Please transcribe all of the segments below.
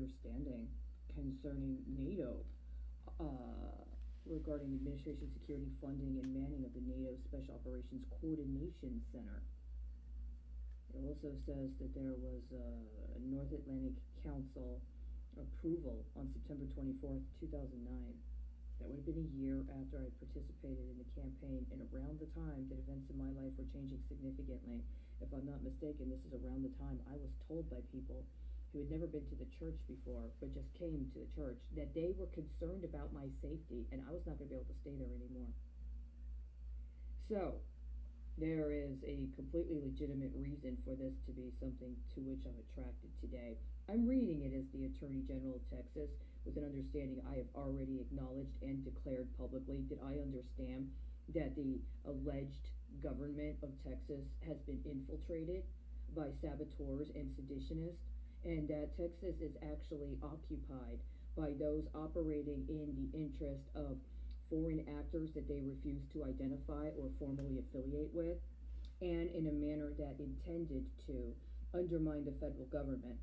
understanding concerning NATO, regarding administration, security, funding, and manning of the NATO Special Operations Coordination Center. It also says that there was a North Atlantic Council approval on September 24th, 2009. That would have been a year after I participated in the campaign and around the time that events in my life were changing significantly. If I'm not mistaken, this is around the time I was told by people who had never been to the church before but just came to the church that they were concerned about my safety and I was not going to be able to stay there anymore. So, there is a completely legitimate reason for this to be something to which I'm attracted today. I'm reading it as the Attorney General of Texas with an understanding I have already acknowledged and declared publicly that I understand that the alleged government of Texas has been infiltrated by saboteurs and seditionists, and that Texas is actually occupied by those operating in the interest of foreign actors that they refuse to identify or formally affiliate with, and in a manner that intended to undermine the federal government.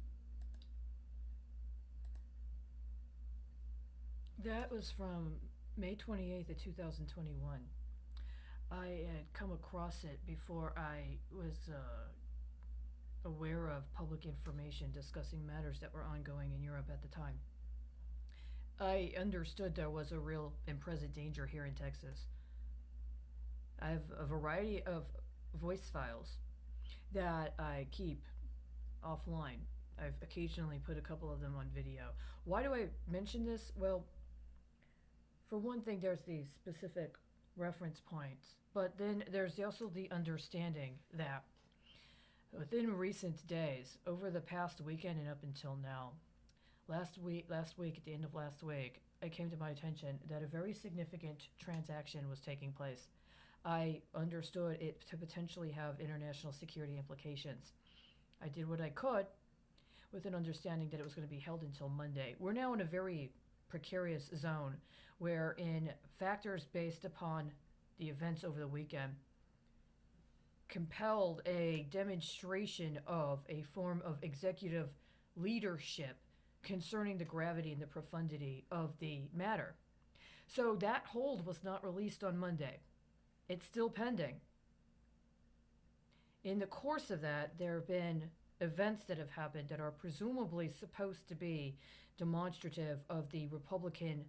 That was from May 28th of 2021. I had come across it before I was aware of public information discussing matters that were ongoing in Europe at the time. I understood there was a real and present danger here in Texas. I have a variety of voice files that I keep offline. I've occasionally put a couple of them on video. Why do I mention this? Well, for one thing, there's the specific reference points, but then there's also the understanding that within recent days, over the past weekend and up until now, last week, at the end of last week, it came to my attention that a very significant transaction was taking place. I understood it to potentially have international security implications. I did what I could with an understanding that it was going to be held until Monday. We're now in a very precarious zone wherein factors based upon the events over the weekend compelled a demonstration of a form of executive leadership concerning the gravity and the profundity of the matter. So that hold was not released on Monday. It's still pending. In the course of that, there have been events that have happened that are presumably supposed to be demonstrative of the Republican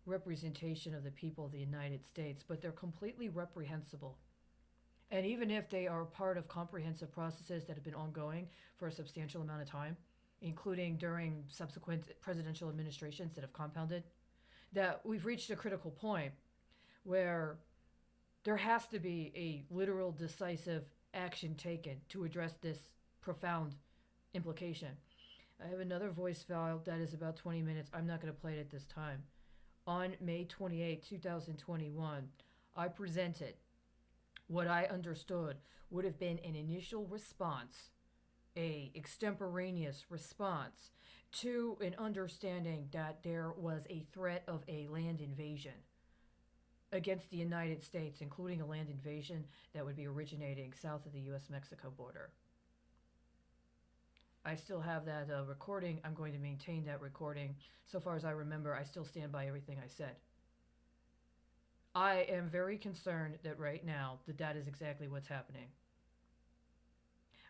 representation of the people of the United States, but they're completely reprehensible. And even if they are part of comprehensive processes that have been ongoing for a substantial amount of time, including during subsequent presidential administrations that have compounded, that we've reached a critical point where there has to be a literal, decisive action taken to address this profound implication. I have another voice file that is about 20 minutes. I'm not going to play it at this time. On May 28, 2021, I presented what I understood would have been an initial response, a extemporaneous response to an understanding that there was a threat of a land invasion against the United States, including a land invasion that would be originating south of the U.S.-Mexico border. I still have that recording. I'm going to maintain that recording. So far as I remember, I still stand by everything I said. I am very concerned that right now that is exactly what's happening.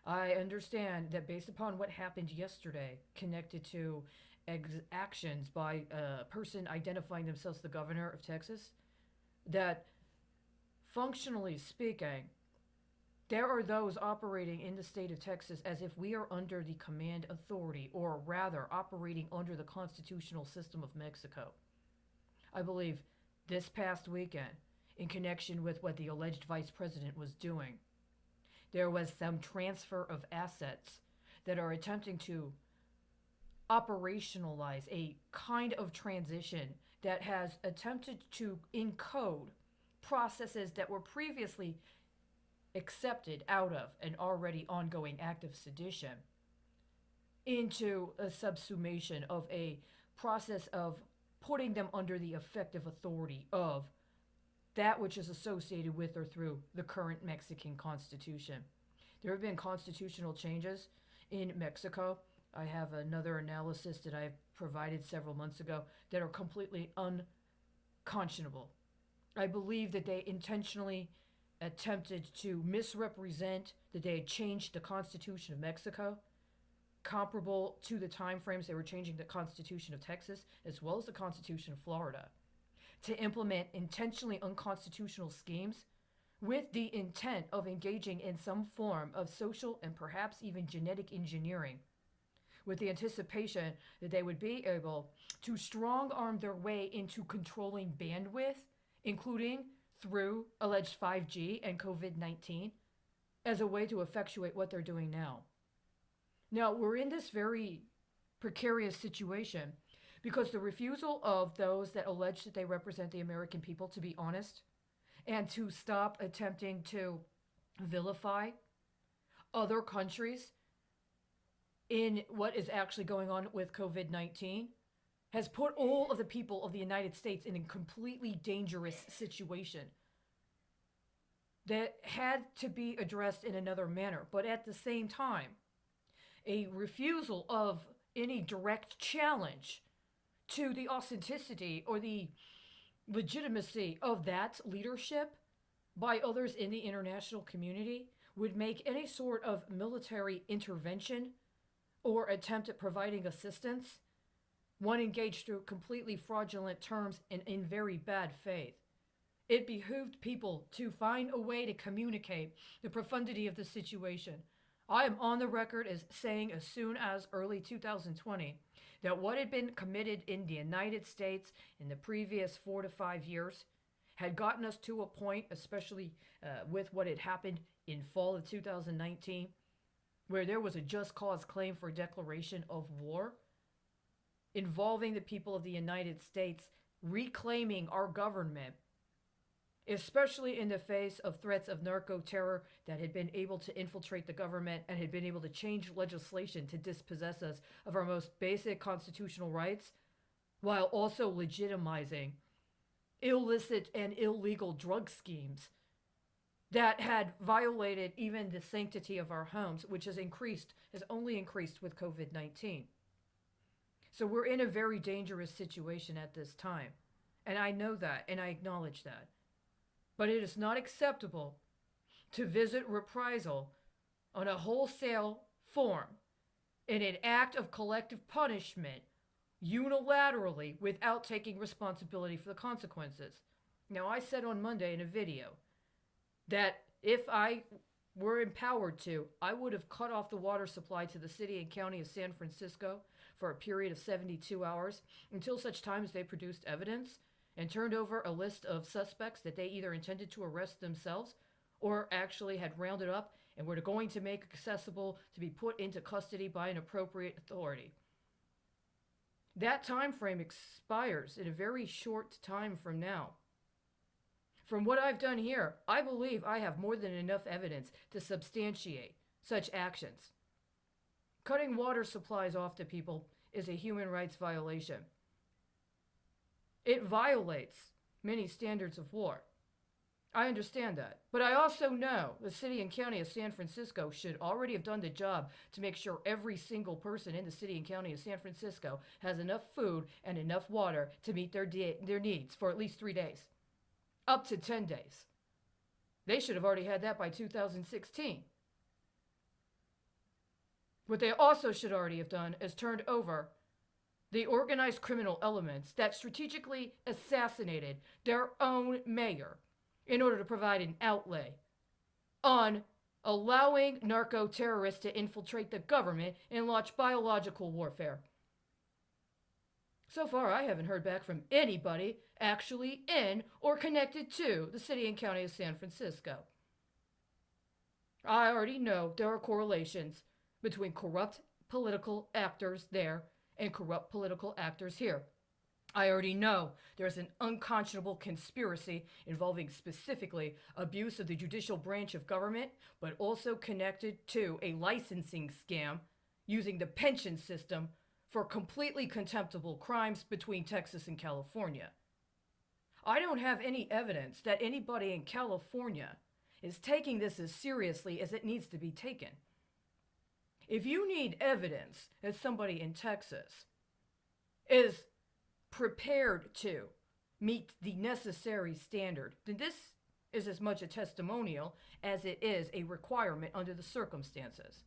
I understand that based upon what happened yesterday connected to actions by a person identifying themselves the governor of Texas, that functionally speaking, there are those operating in the state of Texas as if we are under the command authority, or rather operating under the constitutional system of Mexico. I believe this past weekend, in connection with what the alleged vice president was doing, there was some transfer of assets that are attempting to operationalize a kind of transition that has attempted to encode processes that were previously accepted out of an already ongoing act of sedition into a subsumation of a process of putting them under the effective authority of that which is associated with or through the current Mexican Constitution. There have been constitutional changes in Mexico I have another analysis that I provided several months ago that are completely unconscionable. I believe that they intentionally attempted to misrepresent that they had changed the Constitution of Mexico, comparable to the time frames they were changing the Constitution of Texas as well as the Constitution of Florida, to implement intentionally unconstitutional schemes with the intent of engaging in some form of social and perhaps even genetic engineering, with the anticipation that they would be able to strong arm their way into controlling bandwidth, including through alleged 5G and COVID 19, as a way to effectuate what they're doing now. Now, we're in this very precarious situation because the refusal of those that allege that they represent the American people to be honest and to stop attempting to vilify other countries in what is actually going on with COVID 19 has put all of the people of the United States in a completely dangerous situation that had to be addressed in another manner. But at the same time, a refusal of any direct challenge to the authenticity or the legitimacy of that leadership by others in the international community would make any sort of military intervention or attempt at providing assistance one engaged through completely fraudulent terms and in very bad faith. It behooved people to find a way to communicate the profundity of the situation. I am on the record as saying as soon as early 2020 that what had been committed in the United States in the previous 4 to 5 years had gotten us to a point, especially with what had happened in fall of 2019, where there was a just cause claim for declaration of war involving the people of the United States reclaiming our government, especially in the face of threats of narco terror that had been able to infiltrate the government and had been able to change legislation to dispossess us of our most basic constitutional rights, while also legitimizing illicit and illegal drug schemes that had violated even the sanctity of our homes, which has only increased with COVID-19. So we're in a very dangerous situation at this time. And I know that, and I acknowledge that. But it is not acceptable to visit reprisal on a wholesale form in an act of collective punishment unilaterally without taking responsibility for the consequences. Now, I said on Monday in a video that if I were empowered to, I would have cut off the water supply to the city and county of San Francisco for a period of 72 hours until such time as they produced evidence and turned over a list of suspects that they either intended to arrest themselves or actually had rounded up and were going to make accessible to be put into custody by an appropriate authority. That time frame expires in a very short time from now. From what I've done here, I believe I have more than enough evidence to substantiate such actions. Cutting water supplies off to people is a human rights violation. It violates many standards of war. I understand that. But I also know the city and county of San Francisco should already have done the job to make sure every single person in the city and county of San Francisco has enough food and enough water to meet their needs for at least 3 days. Up to 10 days. They should have already had that by 2016. What they also should already have done is turned over the organized criminal elements that strategically assassinated their own mayor in order to provide an outlay on allowing narco-terrorists to infiltrate the government and launch biological warfare. So far, I haven't heard back from anybody actually in or connected to the city and county of San Francisco. I already know there are correlations between corrupt political actors there and corrupt political actors here. I already know there's an unconscionable conspiracy involving specifically abuse of the judicial branch of government, but also connected to a licensing scam using the pension system for completely contemptible crimes between Texas and California. I don't have any evidence that anybody in California is taking this as seriously as it needs to be taken. If you need evidence that somebody in Texas is prepared to meet the necessary standard, then this is as much a testimonial as it is a requirement under the circumstances.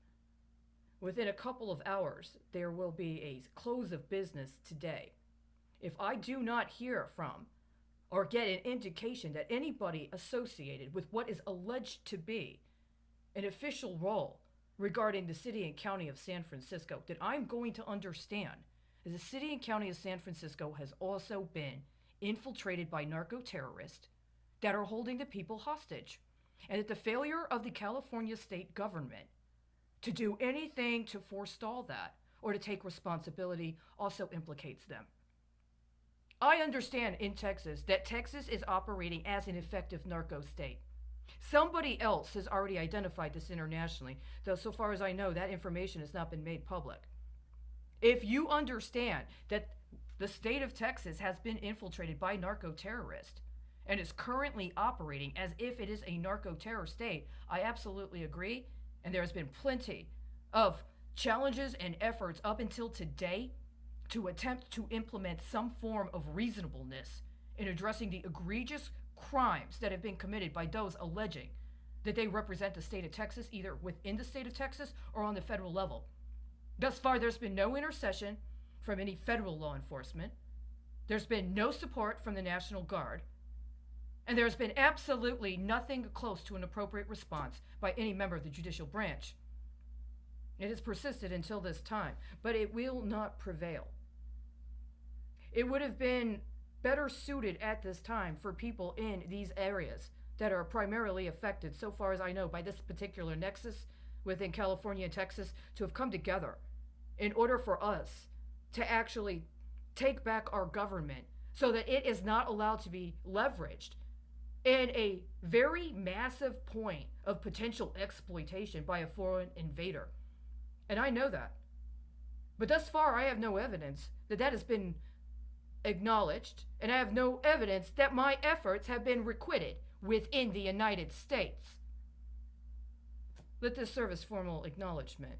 Within a couple of hours, there will be a close of business today. If I do not hear from or get an indication that anybody associated with what is alleged to be an official role regarding the city and county of San Francisco, then I'm going to understand that the city and county of San Francisco has also been infiltrated by narco-terrorists that are holding the people hostage, and that the failure of the California state government to do anything to forestall that or to take responsibility also implicates them. I understand in Texas that Texas is operating as an effective narco state. Somebody else has already identified this internationally, though so far as I know, that information has not been made public. If you understand that the state of Texas has been infiltrated by narco-terrorists and is currently operating as if it is a narco-terror state, I absolutely agree, and there has been plenty of challenges and efforts up until today to attempt to implement some form of reasonableness in addressing the egregious crimes that have been committed by those alleging that they represent the state of Texas, either within the state of Texas or on the federal level. Thus far, there's been no intercession from any federal law enforcement. There's been no support from the National Guard. And there's been absolutely nothing close to an appropriate response by any member of the judicial branch. It has persisted until this time, but it will not prevail. It would have been better suited at this time for people in these areas that are primarily affected, so far as I know, by this particular nexus within California and Texas to have come together in order for us to actually take back our government so that it is not allowed to be leveraged in a very massive point of potential exploitation by a foreign invader. And I know that. But thus far, I have no evidence that that has been acknowledged, and I have no evidence that my efforts have been requited within the United States. Let this serve as formal acknowledgement.